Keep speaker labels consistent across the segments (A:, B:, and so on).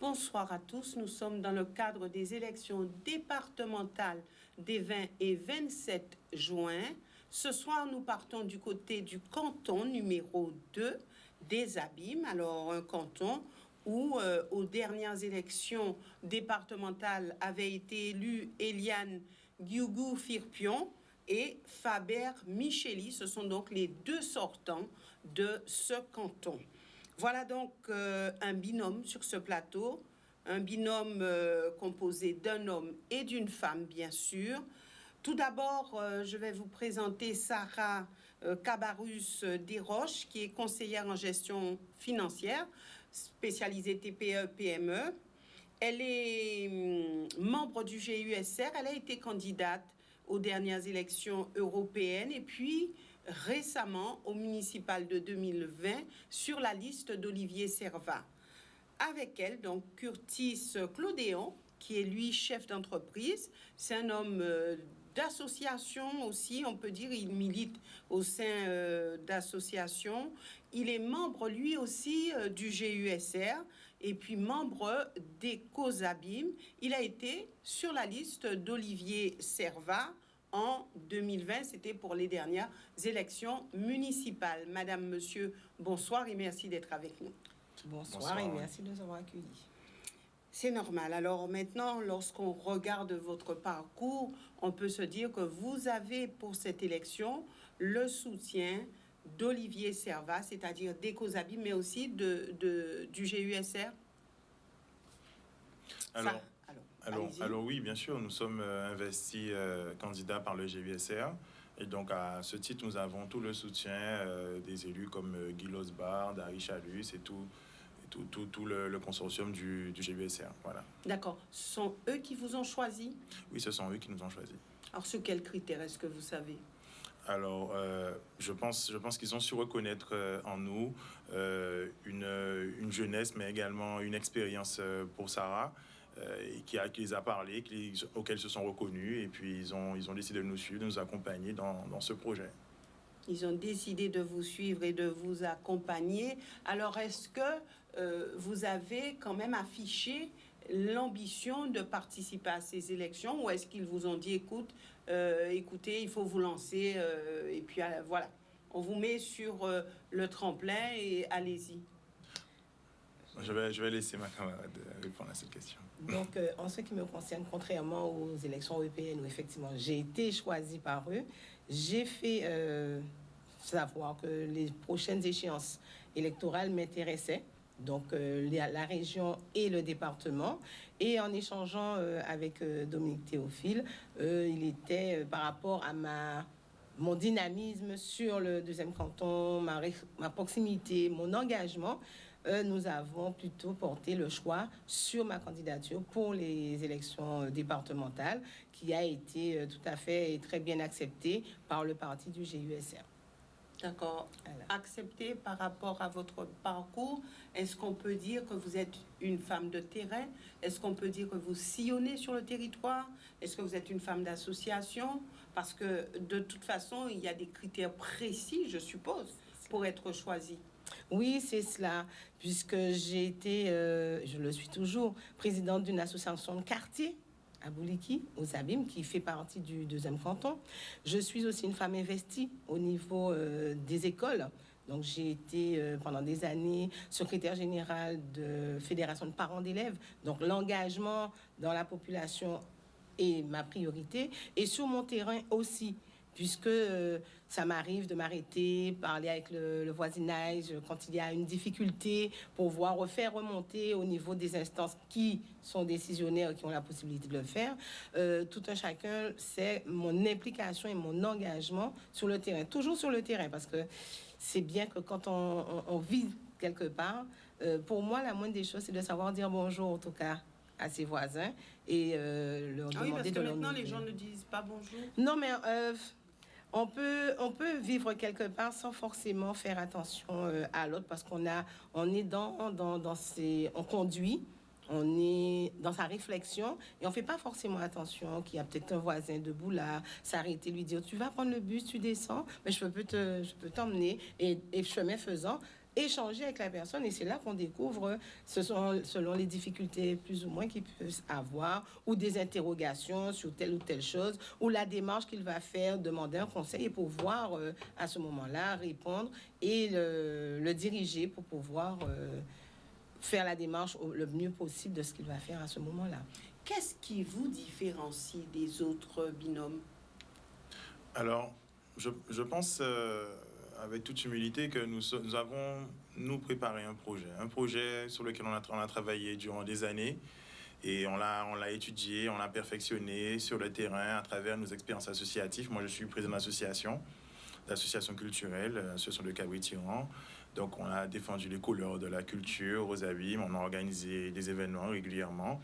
A: Bonsoir à tous. Nous sommes dans le cadre des élections départementales des 20 et 27 juin. Ce soir, nous partons du côté du canton numéro 2 des Abîmes. Alors, un canton où, aux dernières élections départementales, avaient été élus Eliane Guiougou-Firpion et Faber Micheli. Ce sont donc les deux sortants de ce canton. Voilà donc un binôme sur ce plateau, un binôme composé d'un homme et d'une femme, bien sûr. Tout d'abord, je vais vous présenter Sarah Cabarrus Desroches, qui est conseillère en gestion financière, spécialisée TPE-PME. Elle est membre du GUSR, elle a été candidate aux dernières élections européennes et puis récemment au municipal de 2020 sur la liste d'Olivier Servat. Avec elle, donc, Curtis Clodéon, qui est lui chef d'entreprise. C'est un homme d'association aussi, on peut dire, il milite au sein d'associations. Il est membre lui aussi du GUSR et puis membre des COSABIM. Il a été sur la liste d'Olivier Servat en 2020, c'était pour les dernières élections municipales. Madame, monsieur, bonsoir et merci d'être avec nous.
B: Bonsoir et merci de nous avoir accueillis.
A: C'est normal. Alors maintenant, lorsqu'on regarde votre parcours, on peut se dire que vous avez pour cette élection le soutien d'Olivier Servat, c'est-à-dire des COSABIM, mais aussi du GUSR.
C: Alors oui, bien sûr, nous sommes investis candidats par le GUSR. Et donc, à ce titre, nous avons tout le soutien des élus comme Guy Losbar, Dari Chalus et tout le consortium du GUSR. Voilà.
A: D'accord. Ce sont eux qui vous ont choisi?
C: Oui, ce sont eux qui nous ont choisis.
A: Alors, sur quels critères est-ce que vous savez?
C: Alors, je pense qu'ils ont su reconnaître en nous une jeunesse, mais également une expérience pour Sarah, qui les a parlé, auxquels ils se sont reconnus, et puis ils ont décidé de nous suivre, de nous accompagner dans ce projet.
A: Ils ont décidé de vous suivre et de vous accompagner. Alors, est-ce que vous avez quand même affiché l'ambition de participer à ces élections, ou est-ce qu'ils vous ont dit, écoutez, il faut vous lancer, et puis voilà, on vous met sur le tremplin et allez-y?
C: Je vais laisser ma camarade répondre à cette question.
B: Donc, en ce qui me concerne, contrairement aux élections européennes où effectivement j'ai été choisie par eux, j'ai fait savoir que les prochaines échéances électorales m'intéressaient. Donc, la région et le département. Et en échangeant avec Dominique Théophile, il était par rapport à mon dynamisme sur le deuxième canton, ma proximité, mon engagement, nous avons plutôt porté le choix sur ma candidature pour les élections départementales, qui a été tout à fait et très bien acceptée par le parti du GUSR.
A: D'accord. Voilà. Accepté par rapport à votre parcours, est-ce qu'on peut dire que vous êtes une femme de terrain? Est-ce qu'on peut dire que vous sillonnez sur le territoire? Est-ce que vous êtes une femme d'association? Parce que de toute façon, il y a des critères précis, je suppose, pour être choisie.
B: Oui, c'est cela, puisque j'ai été, je le suis toujours, présidente d'une association de quartier à Bouliki, aux Abîmes, qui fait partie du deuxième canton. Je suis aussi une femme investie au niveau des écoles. Donc, j'ai été pendant des années secrétaire générale de Fédération de parents d'élèves. Donc, l'engagement dans la population est ma priorité. Et sur mon terrain aussi, puisque ça m'arrive de m'arrêter, parler avec le voisinage quand il y a une difficulté, pour faire remonter au niveau des instances qui sont décisionnaires, qui ont la possibilité de le faire. Tout un chacun, c'est mon implication et mon engagement sur le terrain, toujours sur le terrain, parce que c'est bien que quand on vit quelque part, pour moi, la moindre des choses, c'est de savoir dire bonjour, en tout cas, à ses voisins et leur demander
A: parce que
B: de leur
A: maintenant,
B: nouvelles.
A: les gens ne disent pas bonjour.
B: Non, mais on peut vivre quelque part sans forcément faire attention à l'autre, parce on est on conduit, on est dans sa réflexion et on fait pas forcément attention qu'il y a peut-être un voisin debout là, s'arrêter, lui dire tu vas prendre le bus, tu descends, mais je peux t'emmener, et chemin faisant, échanger avec la personne et c'est là qu'on découvre selon les difficultés plus ou moins qu'il peut avoir ou des interrogations sur telle ou telle chose ou la démarche qu'il va faire, demander un conseil et pouvoir à ce moment-là répondre et le diriger pour pouvoir faire la démarche le mieux possible de ce qu'il va faire à ce moment-là.
A: Qu'est-ce qui vous différencie des autres binômes?
C: Alors, je pense, avec toute humilité, que nous avons, préparé un projet sur lequel on a travaillé durant des années, et on l'a étudié, on l'a perfectionné sur le terrain à travers nos expériences associatives. Moi, je suis président d'association culturelle, l'association de Cabri-Tyran. Donc, on a défendu les couleurs de la culture aux abîmes, on a organisé des événements régulièrement,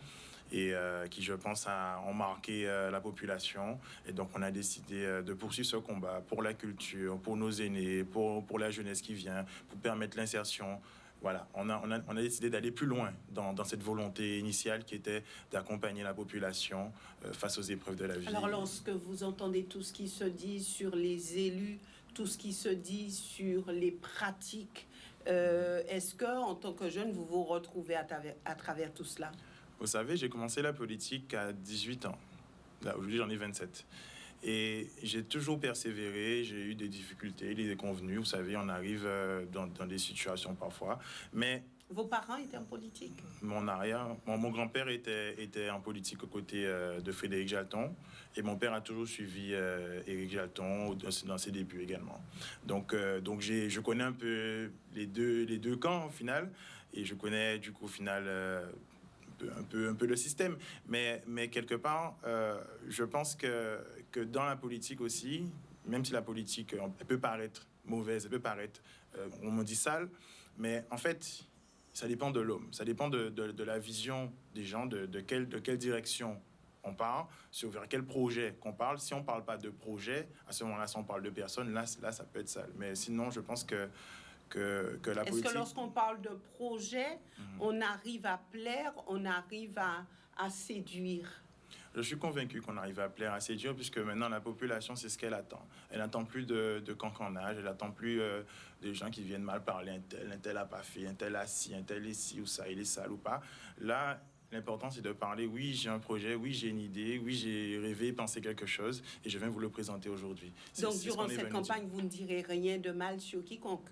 C: et qui, je pense, ont marqué la population. Et donc, on a décidé de poursuivre ce combat pour la culture, pour nos aînés, pour la jeunesse qui vient, pour permettre l'insertion. Voilà, on a décidé d'aller plus loin dans cette volonté initiale qui était d'accompagner la population face aux épreuves de la vie.
A: Alors, lorsque vous entendez tout ce qui se dit sur les élus, tout ce qui se dit sur les pratiques, est-ce que, en tant que jeune, vous vous retrouvez à travers tout cela?
C: Vous savez, j'ai commencé la politique à 18 ans. Là, aujourd'hui, j'en ai 27. Et j'ai toujours persévéré, j'ai eu des difficultés, des déconvenues. Vous savez, on arrive dans des situations parfois. Mais
A: vos parents étaient en politique?
C: Mon grand-père était en politique aux côtés de Frédéric Jalton. Et mon père a toujours suivi Éric Jalton dans ses débuts également. Donc je connais un peu les deux camps au final. Et je connais du coup au final un peu le système. Mais quelque part, je pense que dans la politique aussi, même si la politique elle peut paraître mauvaise, elle peut paraître, on me dit sale, mais en fait, ça dépend de l'homme, ça dépend de la vision des gens, de quelle direction on part, vers quel projet qu'on parle. Si on ne parle pas de projet, à ce moment-là, si on parle de personnes, là, ça peut être sale. Mais sinon, je pense que la politique...
A: Est-ce que lorsqu'on parle de projet, on arrive à plaire, on arrive à séduire?
C: Je suis convaincu qu'on arrive à plaire, à séduire, puisque maintenant la population, c'est ce qu'elle attend. Elle n'attend plus de cancanage, elle n'attend plus des gens qui viennent mal parler. Un tel a pas fait, un tel a ci, un tel est ci ou ça, il est sale ou pas. Là, l'important, c'est de parler. Oui, j'ai un projet, oui, j'ai une idée, oui, j'ai rêvé, pensé quelque chose, et je viens vous le présenter aujourd'hui.
A: Donc, durant cette campagne, vous ne direz rien de mal sur quiconque?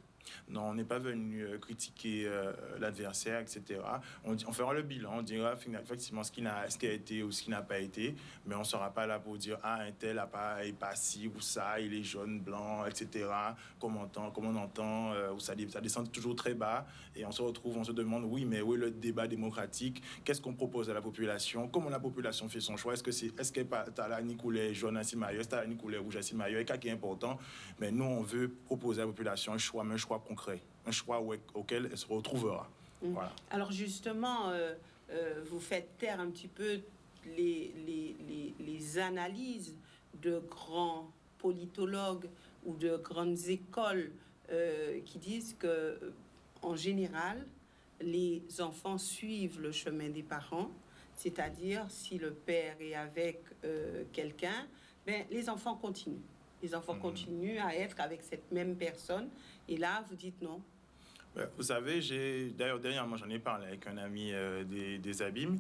C: Non, on n'est pas venu critiquer l'adversaire, etc. On fera le bilan, on dira effectivement ce qui a été ou ce qui n'a pas été, mais on ne sera pas là pour dire « Ah, un tel n'est pas ci ou ça, il est jaune, blanc, etc. » Comme on entend, où ça descend toujours très bas, et on se retrouve, on se demande « Oui, mais où est le débat démocratique? Qu'est-ce qu'on propose à la population? Comment la population fait son choix? Est-ce que t'as la couleur jaune à Simayo? Est-ce que t'as la couleur rouge à Simayo? Et qu'est-ce qui est important? Mais nous, on veut proposer à la population un choix concret, un choix auquel elle se retrouvera. Voilà.
A: Alors justement, vous faites taire un petit peu les analyses de grands politologues ou de grandes écoles qui disent que, en général, les enfants suivent le chemin des parents, c'est-à-dire si le père est avec quelqu'un, ben, les enfants continuent. Les enfants continuent à être avec cette même personne. Et là, vous dites non.
C: Vous savez, d'ailleurs, dernièrement, j'en ai parlé avec un ami des Abîmes.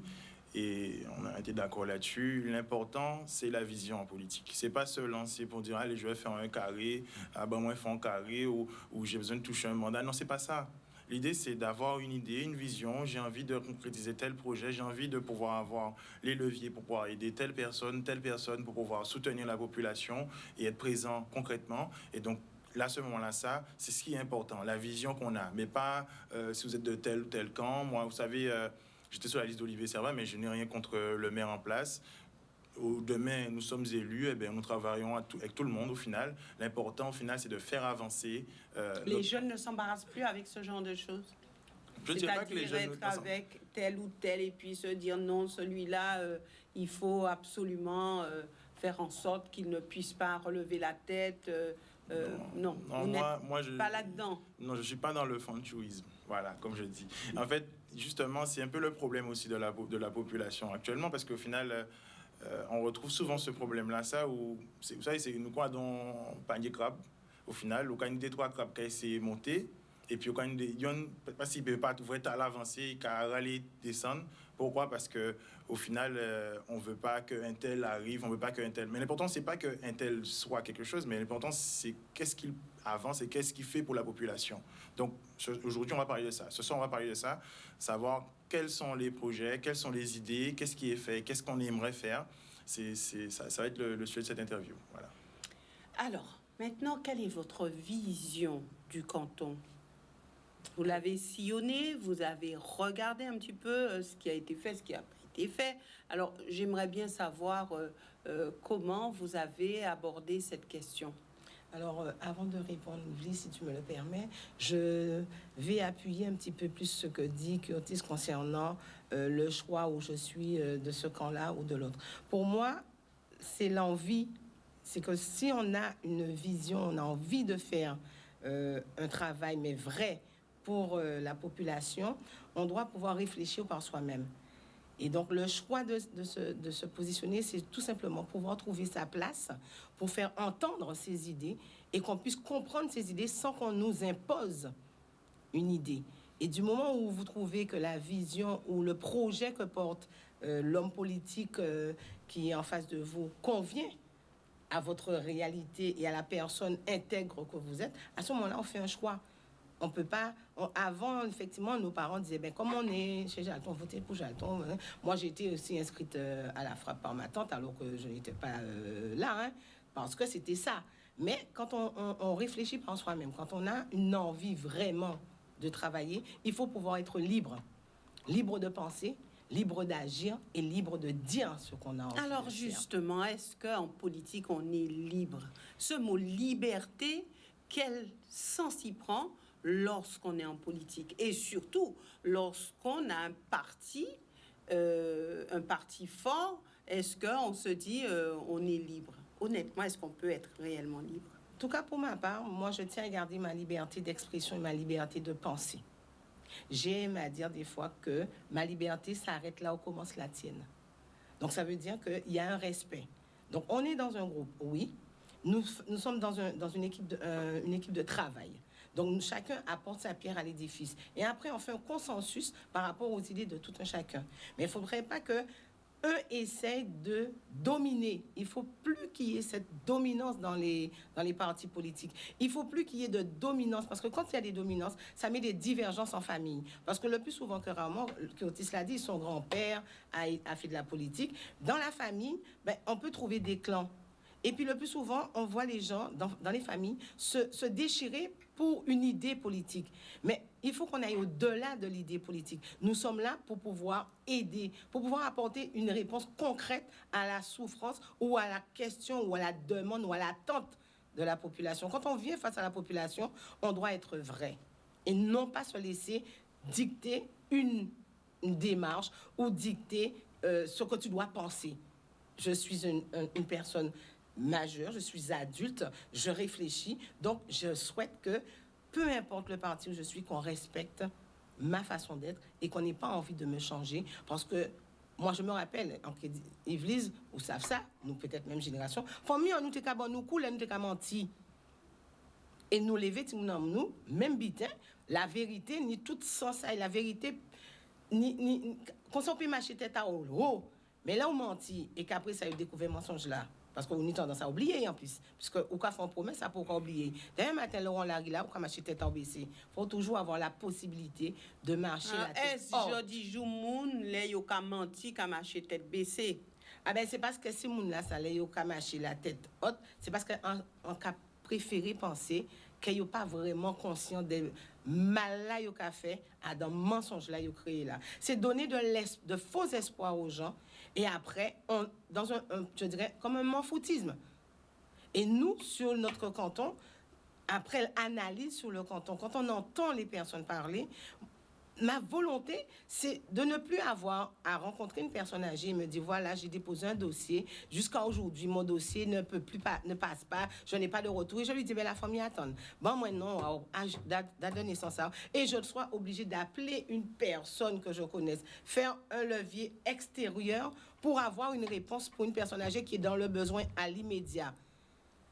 C: Et on a été d'accord là-dessus. L'important, c'est la vision en politique. C'est pas se lancer pour dire, allez, je vais faire un carré, ah ben moi, je fais un carré, ou j'ai besoin de toucher un mandat. Non, c'est pas ça. L'idée, c'est d'avoir une idée, une vision. J'ai envie de concrétiser tel projet. J'ai envie de pouvoir avoir les leviers pour pouvoir aider telle personne, pour pouvoir soutenir la population et être présent concrètement. Et donc, là, à ce moment-là, ça, c'est ce qui est important, la vision qu'on a. Mais pas si vous êtes de tel ou tel camp. Moi, vous savez, j'étais sur la liste d'Olivier Servat, mais je n'ai rien contre le maire en place. Demain, nous sommes élus, et bien, nous travaillons avec tout le monde au final. L'important, au final, c'est de faire avancer.
A: Les jeunes ne s'embarrassent plus avec ce genre de choses.
C: Je dirais pas que les jeunes
A: être avec tel ou tel et puis se dire non, celui-là, il faut absolument faire en sorte qu'il ne puisse pas relever la tête. Non, moi, je pas là-dedans.
C: Non, je suis pas dans le fanchouisme. Voilà, comme je dis. En fait, justement, c'est un peu le problème aussi de la population actuellement, parce qu'au final, on retrouve souvent ce problème-là, vous savez, c'est nous quoi dans panier crabe. Au final, au cas des trois crabes qui a essayé de monter, Et puis, quand il y a parce qu'il ne peut pas tout à l'avancée, qu'à aller descendre. Pourquoi? Parce que au final, on ne veut pas qu'un tel arrive, on ne veut pas qu'un tel. Mais l'important, c'est pas qu'un tel soit quelque chose, mais l'important, c'est qu'est-ce qu'il avance et qu'est-ce qu'il fait pour la population. Donc, aujourd'hui, on va parler de ça. Ce soir, on va parler de ça, savoir quels sont les projets, quelles sont les idées, qu'est-ce qui est fait, qu'est-ce qu'on aimerait faire. Ça va être le sujet de cette interview. Voilà.
A: Alors, maintenant, quelle est votre vision du canton? Vous l'avez sillonné, vous avez regardé un petit peu ce qui a été fait, ce qui n'a pas été fait. Alors, j'aimerais bien savoir comment vous avez abordé cette question.
B: Alors, avant de répondre, Yveline, si tu me le permets, je vais appuyer un petit peu plus ce que dit Curtis concernant le choix où je suis de ce camp-là ou de l'autre. Pour moi, c'est l'envie. C'est que si on a une vision, on a envie de faire un travail, mais vrai, pour la population, on doit pouvoir réfléchir par soi-même. Et donc, le choix de se positionner, c'est tout simplement pouvoir trouver sa place pour faire entendre ses idées et qu'on puisse comprendre ces idées sans qu'on nous impose une idée. Et du moment où vous trouvez que la vision ou le projet que porte l'homme politique qui est en face de vous convient à votre réalité et à la personne intègre que vous êtes, à ce moment-là, on fait un choix. On peut pas... avant, effectivement, nos parents disaient, ben, comme on est chez Jalton, votez pour Jalton. Hein. Moi, j'ai été aussi inscrite à la frappe par ma tante, alors que je n'étais pas là, hein, parce que c'était ça. Mais quand on réfléchit par soi-même, quand on a une envie vraiment de travailler, il faut pouvoir être libre. Libre de penser, libre d'agir et libre de dire ce qu'on a envie de faire.
A: Alors, justement, est-ce qu'en politique, on est libre? Ce mot « liberté », quel sens y prend lorsqu'on est en politique et surtout lorsqu'on a un parti fort, est-ce qu'on se dit on est libre? Honnêtement, est-ce qu'on peut être réellement libre?
B: En tout cas, pour ma part, moi, je tiens à garder ma liberté d'expression et ma liberté de penser. J'aime à dire des fois que ma liberté s'arrête là où commence la tienne. Donc, ça veut dire qu'il y a un respect. Donc, on est dans un groupe, oui. Nous sommes dans une équipe de travail. Donc, chacun apporte sa pierre à l'édifice. Et après, on fait un consensus par rapport aux idées de tout un chacun. Mais il ne faudrait pas qu'un essaie de dominer. Il ne faut plus qu'il y ait cette dominance dans les partis politiques. Il ne faut plus qu'il y ait de dominance. Parce que quand il y a des dominances, ça met des divergences en famille. Parce que le plus souvent que rarement, Curtis l'a dit, son grand-père a fait de la politique. Dans la famille, ben, on peut trouver des clans. Et puis le plus souvent, on voit les gens dans les familles se déchirer pour une idée politique. Mais il faut qu'on aille au-delà de l'idée politique. Nous sommes là pour pouvoir aider, pour pouvoir apporter une réponse concrète à la souffrance ou à la question ou à la demande ou à l'attente de la population. Quand on vient face à la population, on doit être vrai et non pas se laisser dicter une démarche ou dicter ce que tu dois penser. Je suis une personne majeure, je suis adulte, je réfléchis, donc je souhaite que, peu importe le parti où je suis, qu'on respecte ma façon d'être et qu'on n'ait pas envie de me changer, parce que moi je me rappelle, en Église, vous savez ça, nous peut-être même génération, famille nous t'es qu'à nous coule, nous t'es qu'à mentir. Et nous lever, nous, même bitin, la vérité, ni tout sens ça, et la vérité, ni qu'on s'en peut marcher tête à haut, mais là on mentit, et qu'après ça a découvert mensonge là. Parce qu'on a tendance à oublier en plus. Puisque au cas où on promet, ça pourra oublier. D'ailleurs, matin, Laurent Larry, là, pour marcher tête en baissé. Il faut toujours avoir la possibilité de marcher la tête haute.
A: Est-ce que je dis, moun, les yo ka menti, ka marcher tête baissée?
B: Ah ben, c'est parce que si moun là, ça les yo ka marcher la tête haute, c'est parce qu'on a préféré penser qu'ils n'ont pas vraiment conscient de mal là yo ka fait, à dans mensonge là yo créé là. C'est donner de faux espoirs aux gens. Et après, je dirais, comme un manfoutisme. Et nous, sur notre canton, après l'analyse sur le canton, quand on entend les personnes parler, ma volonté, c'est de ne plus avoir à rencontrer une personne âgée et me dire, voilà, j'ai déposé un dossier, jusqu'à aujourd'hui, mon dossier ne passe pas, je n'ai pas de retour. Et je lui dis, mais la famille attend. Bon, moi, non, date de naissance, et je sois obligée d'appeler une personne que je connaisse, faire un levier extérieur pour avoir une réponse pour une personne âgée qui est dans le besoin à l'immédiat.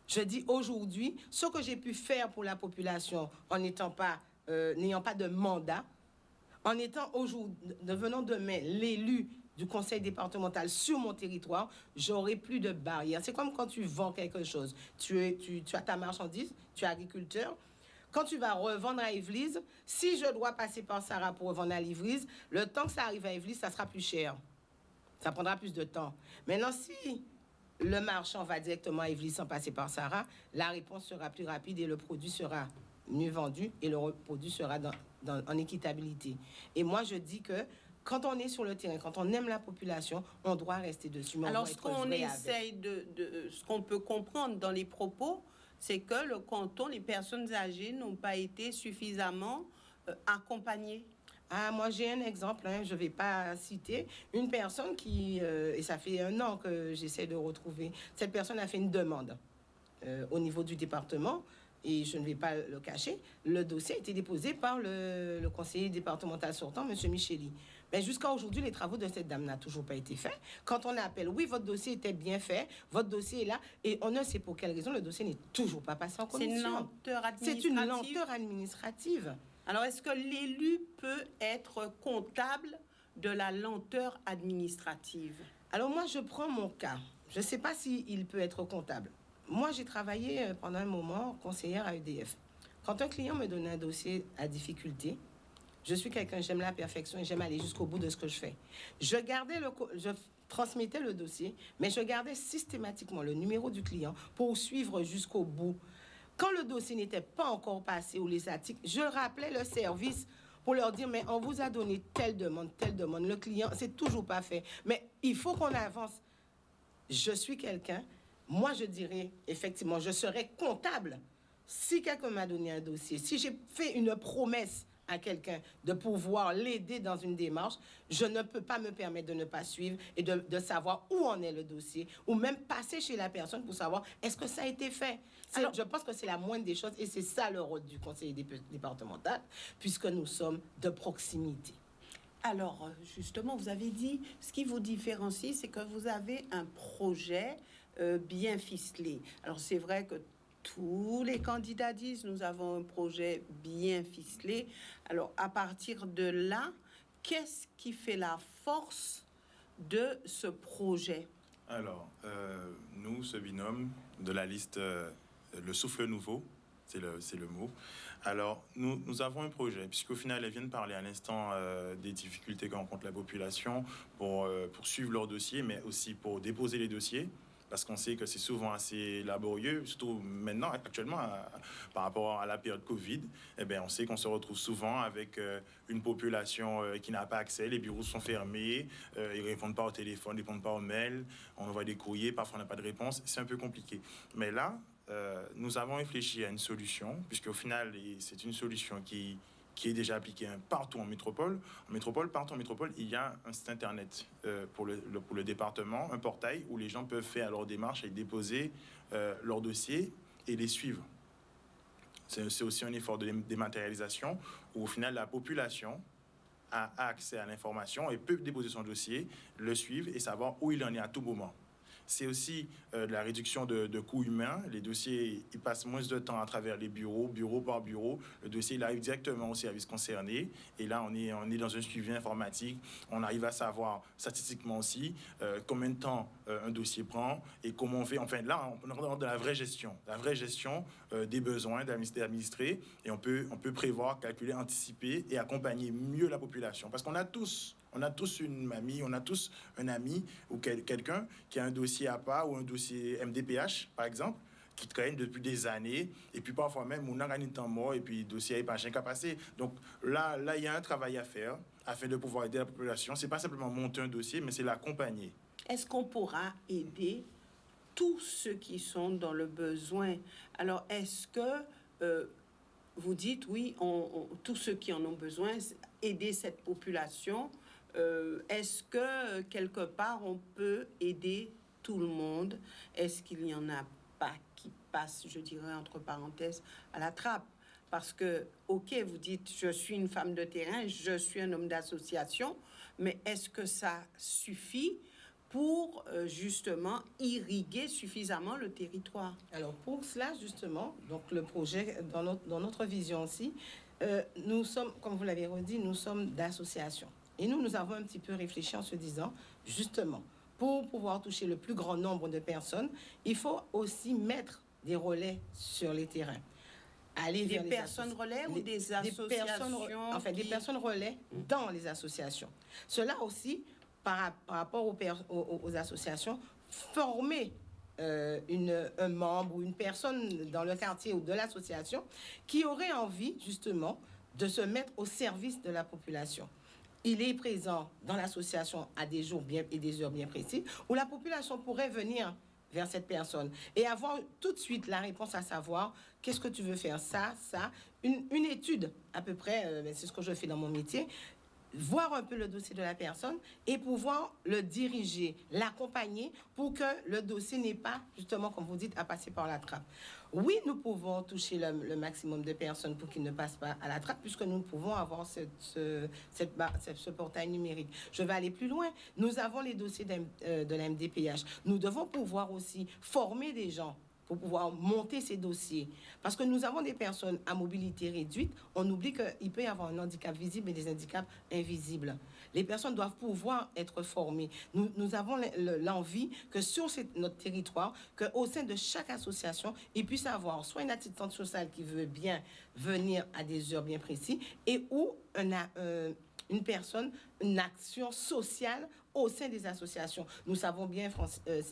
B: Je dis aujourd'hui, ce que j'ai pu faire pour la population en n'étant pas n'ayant pas de mandat, en étant aujourd'hui, devenant demain l'élu du conseil départemental sur mon territoire, j'aurai plus de barrières. C'est comme quand tu vends quelque chose. Tu as ta marchandise, tu es agriculteur. Quand tu vas revendre à Évlise, si je dois passer par Sarah pour revendre à Évlise, le temps que ça arrive à Évlise, ça sera plus cher. Ça prendra plus de temps. Maintenant, si le marchand va directement à Évlise sans passer par Sarah, la réponse sera plus rapide et le produit sera mieux vendu et le produit sera en équitabilité. Et moi, je dis que quand on est sur le terrain, quand on aime la population, on doit rester dessus.
A: Alors, ce qu'on essaye ce qu'on peut comprendre dans les propos, c'est que le canton, les personnes âgées n'ont pas été suffisamment accompagnées.
B: Ah, moi, j'ai un exemple, je ne vais pas citer, une personne qui, et ça fait 1 an que j'essaie de retrouver, cette personne a fait une demande au niveau du département, et je ne vais pas le cacher, le dossier a été déposé par le conseiller départemental sortant, M. Micheli. Mais jusqu'à aujourd'hui, les travaux de cette dame n'ont toujours pas été faits. Quand on appelle, oui, votre dossier était bien fait, votre dossier est là, et on ne sait pour quelle raison le dossier n'est toujours pas passé en commission.
A: C'est une lenteur administrative.
B: C'est une lenteur administrative.
A: Alors, est-ce que l'élu peut être comptable de la lenteur administrative?
B: Alors, moi, je prends mon cas. Je ne sais pas s'il peut être comptable. Moi, j'ai travaillé pendant un moment conseillère à EDF. Quand un client me donnait un dossier à difficulté, je suis quelqu'un, j'aime la perfection et j'aime aller jusqu'au bout de ce que je fais. Je transmettais le dossier, mais je gardais systématiquement le numéro du client pour suivre jusqu'au bout. Quand le dossier n'était pas encore passé ou les articles, je rappelais le service pour leur dire, mais on vous a donné telle demande. Le client, c'est toujours pas fait. Mais il faut qu'on avance. Je suis quelqu'un, moi je dirais, effectivement, je serais comptable. Si quelqu'un m'a donné un dossier, si j'ai fait une promesse à quelqu'un de pouvoir l'aider dans une démarche, je ne peux pas me permettre de ne pas suivre et de savoir où en est le dossier, ou même passer chez la personne pour savoir est-ce que ça a été fait. Alors, je pense que c'est la moindre des choses et c'est ça le rôle du conseiller départemental, puisque nous sommes de proximité.
A: Alors, justement, vous avez dit, ce qui vous différencie, c'est que vous avez un projet bien ficelé. Alors, c'est vrai que tous les candidats disent, nous avons un projet bien ficelé. Alors, à partir de là, qu'est-ce qui fait la force de ce projet?
C: Alors, nous, ce binôme de la liste Le Souffle Nouveau, c'est le mot. Alors, nous avons un projet, puisqu'au final, elles viennent parler à l'instant des difficultés que rencontre la population pour suivre leurs dossiers, mais aussi pour déposer les dossiers, parce qu'on sait que c'est souvent assez laborieux, surtout maintenant, actuellement, par rapport à la période Covid. Eh bien, on sait qu'on se retrouve souvent avec une population qui n'a pas accès, les bureaux sont fermés, ils ne répondent pas au téléphone, ils ne répondent pas aux mails, on envoie des courriers, parfois on n'a pas de réponse, c'est un peu compliqué. Mais là, nous avons réfléchi à une solution, puisqu'au final, c'est une solution qui est déjà appliquée partout en métropole. Partout en métropole, il y a un site internet pour le département, un portail où les gens peuvent faire leur démarche et déposer leur dossier et les suivre. C'est aussi un effort de dématérialisation où au final, la population a accès à l'information et peut déposer son dossier, le suivre et savoir où il en est à tout moment. C'est aussi la réduction de coûts humains. Les dossiers, ils passent moins de temps à travers les bureau par bureau. Le dossier, il arrive directement au service concerné. Et là, on est dans un suivi informatique. On arrive à savoir statistiquement aussi combien de temps un dossier prend et comment on fait. Enfin, là, on rentre dans la vraie gestion des besoins d'administrer. Et on peut prévoir, calculer, anticiper et accompagner mieux la population. Parce qu'on a tous une mamie, on a tous un ami ou quelqu'un qui a un dossier APA ou un dossier MDPH, par exemple, qui traîne depuis des années. Et puis parfois même, on a gagné temps mort et puis le dossier n'est pas qu'à passer. Donc là, il y a un travail à faire afin de pouvoir aider la population. Ce n'est pas simplement monter un dossier, mais c'est l'accompagner.
A: Est-ce qu'on pourra aider tous ceux qui sont dans le besoin? Alors, est-ce que vous dites, oui, tous ceux qui en ont besoin, aider cette population? Est-ce que, quelque part, on peut aider tout le monde? Est-ce qu'il n'y en a pas qui passent, je dirais, entre parenthèses, à la trappe? Parce que, OK, vous dites, je suis une femme de terrain, je suis un homme d'association, mais est-ce que ça suffit pour, justement, irriguer suffisamment le territoire?
B: Alors, pour cela, justement, donc le projet, dans notre vision aussi, Nous sommes, comme vous l'avez redit, nous sommes d'associations. Et nous avons un petit peu réfléchi en se disant, justement, pour pouvoir toucher le plus grand nombre de personnes, il faut aussi mettre des relais sur les terrains. Aller
A: des
B: vers les
A: personnes relais ou des associations
B: des personnes relais dans les associations. Cela aussi, par rapport aux associations, former un membre ou une personne dans le quartier ou de l'association qui aurait envie, justement, de se mettre au service de la population. Il est présent dans l'association à des jours et des heures bien précis où la population pourrait venir vers cette personne et avoir tout de suite la réponse à savoir qu'est-ce que tu veux faire, ça, une étude à peu près, c'est ce que je fais dans mon métier, voir un peu le dossier de la personne et pouvoir le diriger, l'accompagner pour que le dossier n'ait pas, justement, comme vous dites, à passer par la trappe. Oui, nous pouvons toucher le maximum de personnes pour qu'ils ne passent pas à la trappe, puisque nous pouvons avoir ce portail numérique. Je vais aller plus loin. Nous avons les dossiers de la MDPH. Nous devons pouvoir aussi former des gens pour pouvoir monter ces dossiers. Parce que nous avons des personnes à mobilité réduite, on oublie qu'il peut y avoir un handicap visible et des handicaps invisibles. Les personnes doivent pouvoir être formées. Nous avons l'envie que sur notre territoire, qu'au sein de chaque association, il puisse avoir soit une assistante sociale qui veut bien venir à des heures bien précises et ou une personne, une action sociale au sein des associations. Nous savons bien,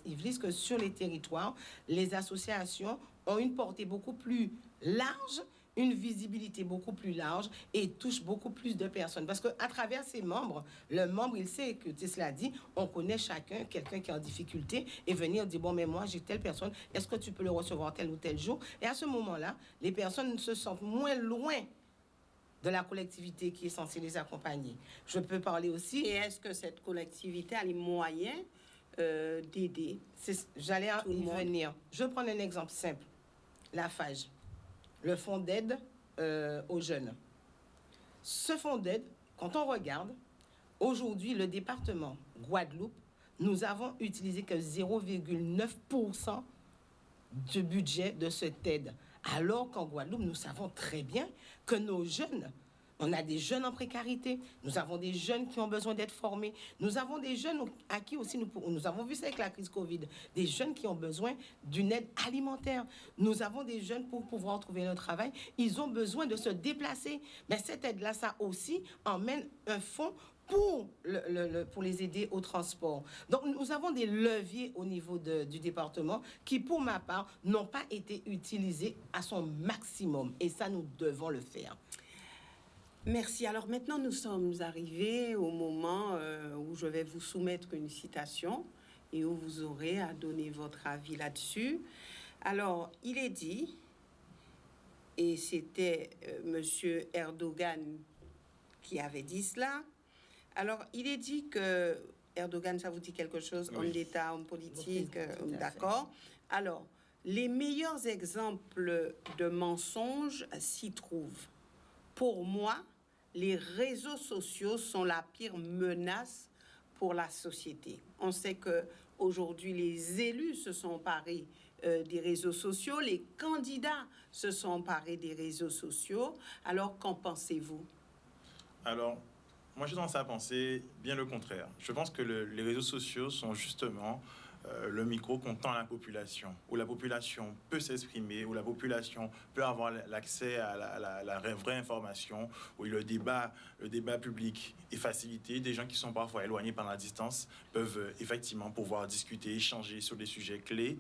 B: Yvelis, que sur les territoires, les associations ont une portée beaucoup plus large, une visibilité beaucoup plus large et touchent beaucoup plus de personnes. Parce qu'à travers ses membres, le membre, il sait que, cela dit, on connaît chacun, quelqu'un qui est en difficulté et venir dire, bon, mais moi, j'ai telle personne, est-ce que tu peux le recevoir tel ou tel jour? Et à ce moment-là, les personnes se sentent moins loin de la collectivité qui est censée les accompagner. Je peux parler aussi...
A: Et est-ce que cette collectivité a les moyens d'aider?
B: J'allais y venir. Je vais prendre un exemple simple. La FAGE, le fonds d'aide aux jeunes. Ce fonds d'aide, quand on regarde, aujourd'hui, le département Guadeloupe, nous avons utilisé que 0,9% du budget de cette aide. Alors qu'en Guadeloupe, nous savons très bien que nos jeunes, on a des jeunes en précarité, nous avons des jeunes qui ont besoin d'être formés, nous avons des jeunes à qui aussi, nous avons vu ça avec la crise Covid, des jeunes qui ont besoin d'une aide alimentaire. Nous avons des jeunes pour pouvoir trouver leur travail, ils ont besoin de se déplacer. Mais cette aide-là, ça aussi emmène un fonds pour les aider au transport. Donc, nous avons des leviers au niveau du département qui, pour ma part, n'ont pas été utilisés à son maximum. Et ça, nous devons le faire.
A: Merci. Alors maintenant, nous sommes arrivés au moment où je vais vous soumettre une citation et où vous aurez à donner votre avis là-dessus. Alors, il est dit, et c'était Monsieur Erdogan qui avait dit cela. Alors, il est dit que Erdogan, ça vous dit quelque chose,
C: oui.
A: Homme d'État, homme politique,
B: Oui,
A: d'accord. Alors, les meilleurs exemples de mensonges s'y trouvent. Pour moi, les réseaux sociaux sont la pire menace pour la société. On sait qu'aujourd'hui, les élus se sont emparés des réseaux sociaux, les candidats se sont emparés des réseaux sociaux. Alors, qu'en pensez-vous?
C: Alors, moi, j'ai tendance à penser bien le contraire. Je pense que les réseaux sociaux sont justement le micro qu'on tend à la population, où la population peut s'exprimer, où la population peut avoir l'accès à la vraie information, où le débat public est facilité. Des gens qui sont parfois éloignés par la distance peuvent effectivement pouvoir discuter, échanger sur des sujets clés.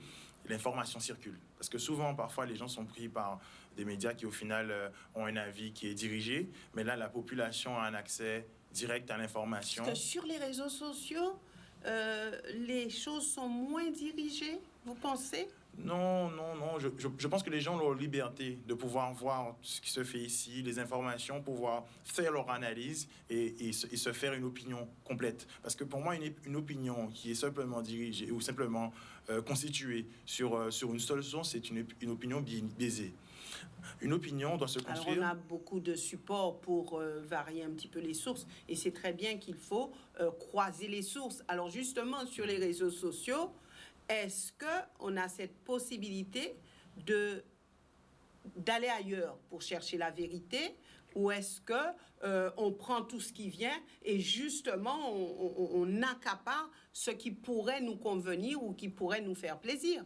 C: L'information circule. Parce que souvent, parfois, les gens sont pris par des médias qui, au final, ont un avis qui est dirigé. Mais là, la population a un accès direct à l'information.
A: Parce que sur les réseaux sociaux, les choses sont moins dirigées, vous pensez?
C: Non. Je pense que les gens ont la liberté de pouvoir voir ce qui se fait ici, les informations, pouvoir faire leur analyse et se faire une opinion complète. Parce que pour moi, une opinion qui est simplement dirigée ou simplement constituée sur une seule source, c'est une opinion biaisée. Une opinion doit se construire...
A: Alors, on a beaucoup de supports pour varier un petit peu les sources. Et c'est très bien qu'il faut croiser les sources. Alors, justement, sur les réseaux sociaux, est-ce qu'on a cette possibilité d'aller ailleurs pour chercher la vérité? ou est-ce que on prend tout ce qui vient et justement on accapare ce qui pourrait nous convenir ou qui pourrait nous faire plaisir?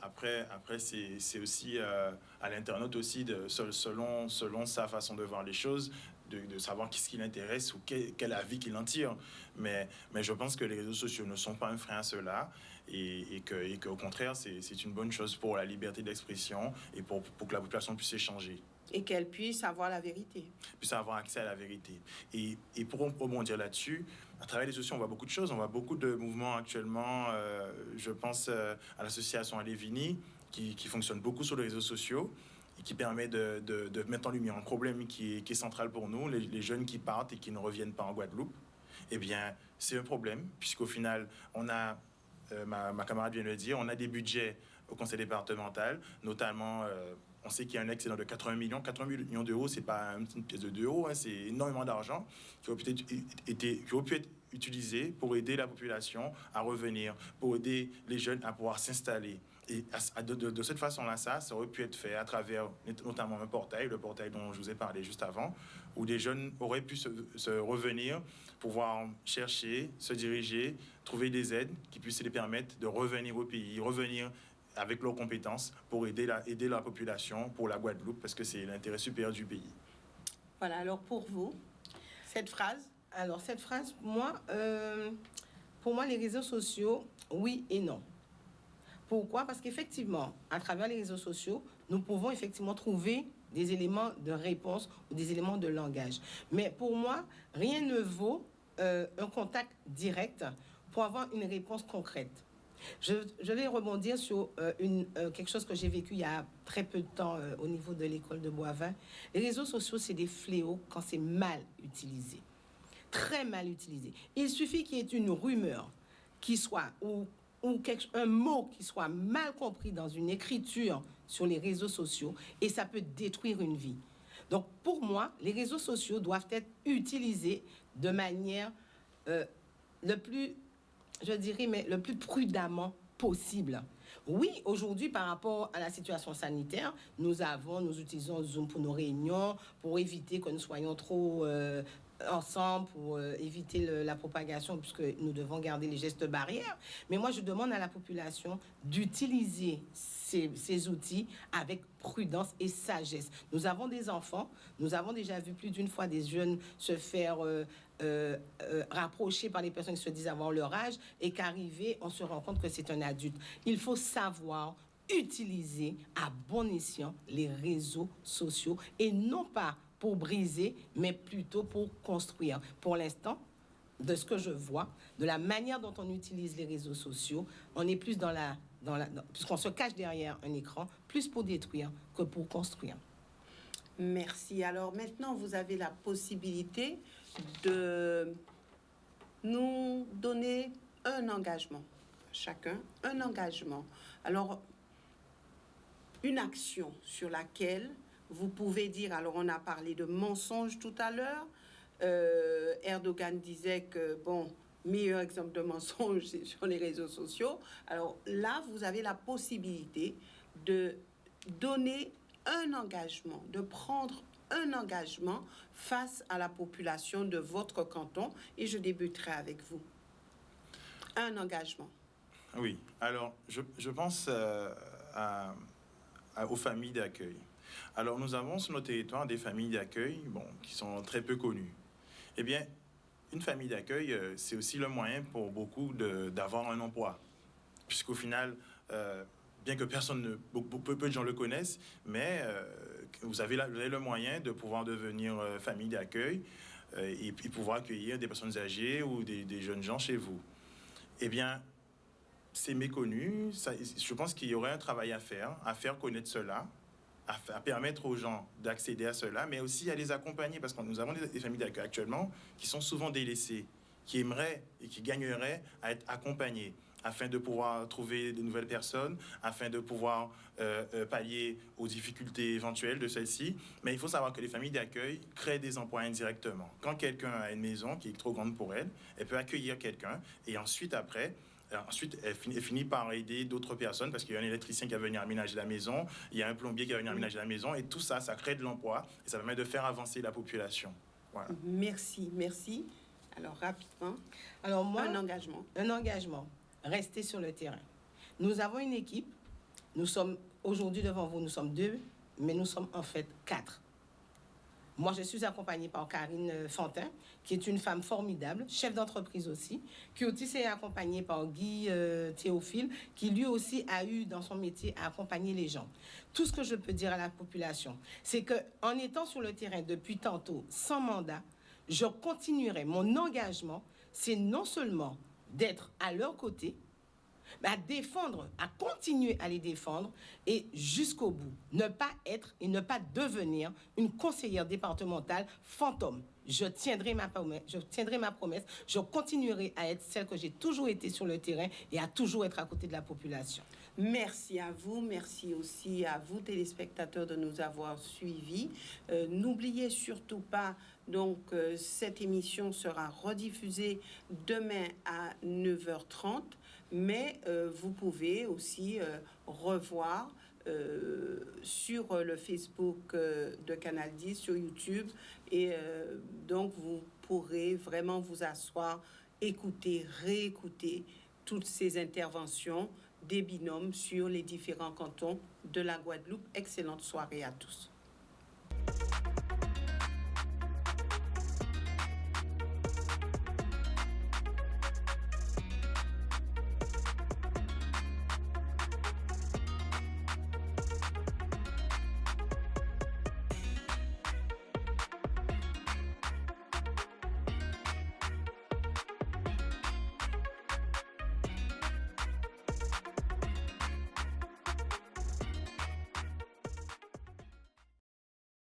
C: Après c'est aussi à l'internaute aussi, selon sa façon de voir les choses, de savoir qu'est-ce qui l'intéresse ou quel avis qu'il en tire. Mais je pense que les réseaux sociaux ne sont pas un frein à cela et qu'au contraire, c'est une bonne chose pour la liberté d'expression et pour que la population puisse échanger.
A: Et qu'elle puisse avoir la vérité.
C: Puisse avoir accès à la vérité. Et pour rebondir là-dessus, à travers les sociaux, on voit beaucoup de choses. On voit beaucoup de mouvements actuellement. Je pense à l'association Alévini, qui fonctionne beaucoup sur les réseaux sociaux et qui permet de mettre en lumière un problème qui est central pour nous, les jeunes qui partent et qui ne reviennent pas en Guadeloupe. Eh bien, c'est un problème, puisqu'au final, on a, ma camarade vient de le dire, on a des budgets au conseil départemental, notamment... on sait qu'il y a un excédent de 80 millions. 80 millions d'euros, ce n'est pas une pièce de 2 euros, hein, c'est énormément d'argent qui aurait pu être utilisé pour aider la population à revenir, pour aider les jeunes à pouvoir s'installer. Et de cette façon-là, ça aurait pu être fait à travers notamment un portail, le portail dont je vous ai parlé juste avant, où des jeunes auraient pu se revenir, pouvoir chercher, se diriger, trouver des aides qui puissent les permettre de revenir au pays, revenir avec leurs compétences pour aider la population, pour la Guadeloupe, parce que c'est l'intérêt supérieur du pays.
A: Voilà, alors pour vous, cette phrase?
B: Alors, cette phrase, pour moi, les réseaux sociaux, oui et non. Pourquoi? Parce qu'effectivement, à travers les réseaux sociaux, nous pouvons effectivement trouver des éléments de réponse ou des éléments de langage. Mais pour moi, rien ne vaut un contact direct pour avoir une réponse concrète. Je vais rebondir sur quelque chose que j'ai vécu il y a très peu de temps au niveau de l'école de Boivin. Les réseaux sociaux, c'est des fléaux quand c'est mal utilisé. Très mal utilisé. Il suffit qu'il y ait une rumeur qui soit, ou un mot qui soit mal compris dans une écriture sur les réseaux sociaux, et ça peut détruire une vie. Donc, pour moi, les réseaux sociaux doivent être utilisés de manière le plus prudemment possible. Oui, aujourd'hui, par rapport à la situation sanitaire, nous utilisons Zoom pour nos réunions, pour éviter que nous soyons trop ensemble, pour éviter la propagation, puisque nous devons garder les gestes barrières. Mais moi, je demande à la population d'utiliser ces outils avec prudence et sagesse. Nous avons des enfants, nous avons déjà vu plus d'une fois des jeunes se faire rapprochés par les personnes qui se disent avoir leur âge, et qu'arrivé, on se rend compte que c'est un adulte. Il faut savoir utiliser à bon escient les réseaux sociaux, et non pas pour briser, mais plutôt pour construire. Pour l'instant, de ce que je vois, de la manière dont on utilise les réseaux sociaux, on est plus puisqu'on se cache derrière un écran, plus pour détruire que pour construire.
A: Merci. Alors maintenant, vous avez la possibilité de nous donner un engagement, chacun un engagement. Alors, une action sur laquelle vous pouvez dire, alors on a parlé de mensonges tout à l'heure, Erdogan disait que, meilleur exemple de mensonge, c'est sur les réseaux sociaux. Alors là, vous avez la possibilité de donner un engagement, de prendre un engagement face à la population de votre canton, et je débuterai avec vous. Un engagement.
C: Oui, alors je pense aux familles d'accueil. Alors nous avons sur nos territoires des familles d'accueil qui sont très peu connues. Eh bien, une famille d'accueil, c'est aussi le moyen pour beaucoup d'avoir un emploi. Puisqu'au final, bien que peu de gens le connaissent, mais vous avez le moyen de pouvoir devenir famille d'accueil et pouvoir accueillir des personnes âgées ou des jeunes gens chez vous. Eh bien, c'est méconnu. Je pense qu'il y aurait un travail à faire connaître cela, à permettre aux gens d'accéder à cela, mais aussi à les accompagner, parce que nous avons des familles d'accueil actuellement qui sont souvent délaissées, qui aimeraient et qui gagneraient à être accompagnées, afin de pouvoir trouver de nouvelles personnes, afin de pouvoir pallier aux difficultés éventuelles de celles-ci. Mais il faut savoir que les familles d'accueil créent des emplois indirectement. Quand quelqu'un a une maison qui est trop grande pour elle, elle peut accueillir quelqu'un, et ensuite, après, ensuite, elle finit par aider d'autres personnes parce qu'il y a un électricien qui va venir aménager la maison, il y a un plombier qui va venir aménager la maison, et tout ça, ça crée de l'emploi et ça permet de faire avancer la population. Voilà.
A: Merci. Alors, rapidement,
B: Alors moi,
A: un engagement.
B: Rester sur le terrain. Nous avons une équipe. Nous sommes, aujourd'hui devant vous, nous sommes 2, mais nous sommes en fait 4. Moi, je suis accompagnée par Karine Fantin, qui est une femme formidable, chef d'entreprise aussi, qui aussi est accompagnée par Guy Théophile, qui lui aussi a eu dans son métier à accompagner les gens. Tout ce que je peux dire à la population, c'est qu'en étant sur le terrain depuis tantôt, sans mandat, je continuerai. Mon engagement, c'est non seulement d'être à leur côté, mais à défendre, à continuer à les défendre et jusqu'au bout. Ne pas être et ne pas devenir une conseillère départementale fantôme. Je tiendrai ma promesse, je continuerai à être celle que j'ai toujours été sur le terrain et à toujours être à côté de la population.
A: Merci à vous, merci aussi à vous téléspectateurs de nous avoir suivis. N'oubliez surtout pas, donc cette émission sera rediffusée demain à 9h30, mais vous pouvez aussi revoir sur le Facebook de Canal 10, sur YouTube, et donc vous pourrez vraiment vous asseoir, écouter, réécouter toutes ces interventions des binômes sur les différents cantons de la Guadeloupe. Excellente soirée à tous.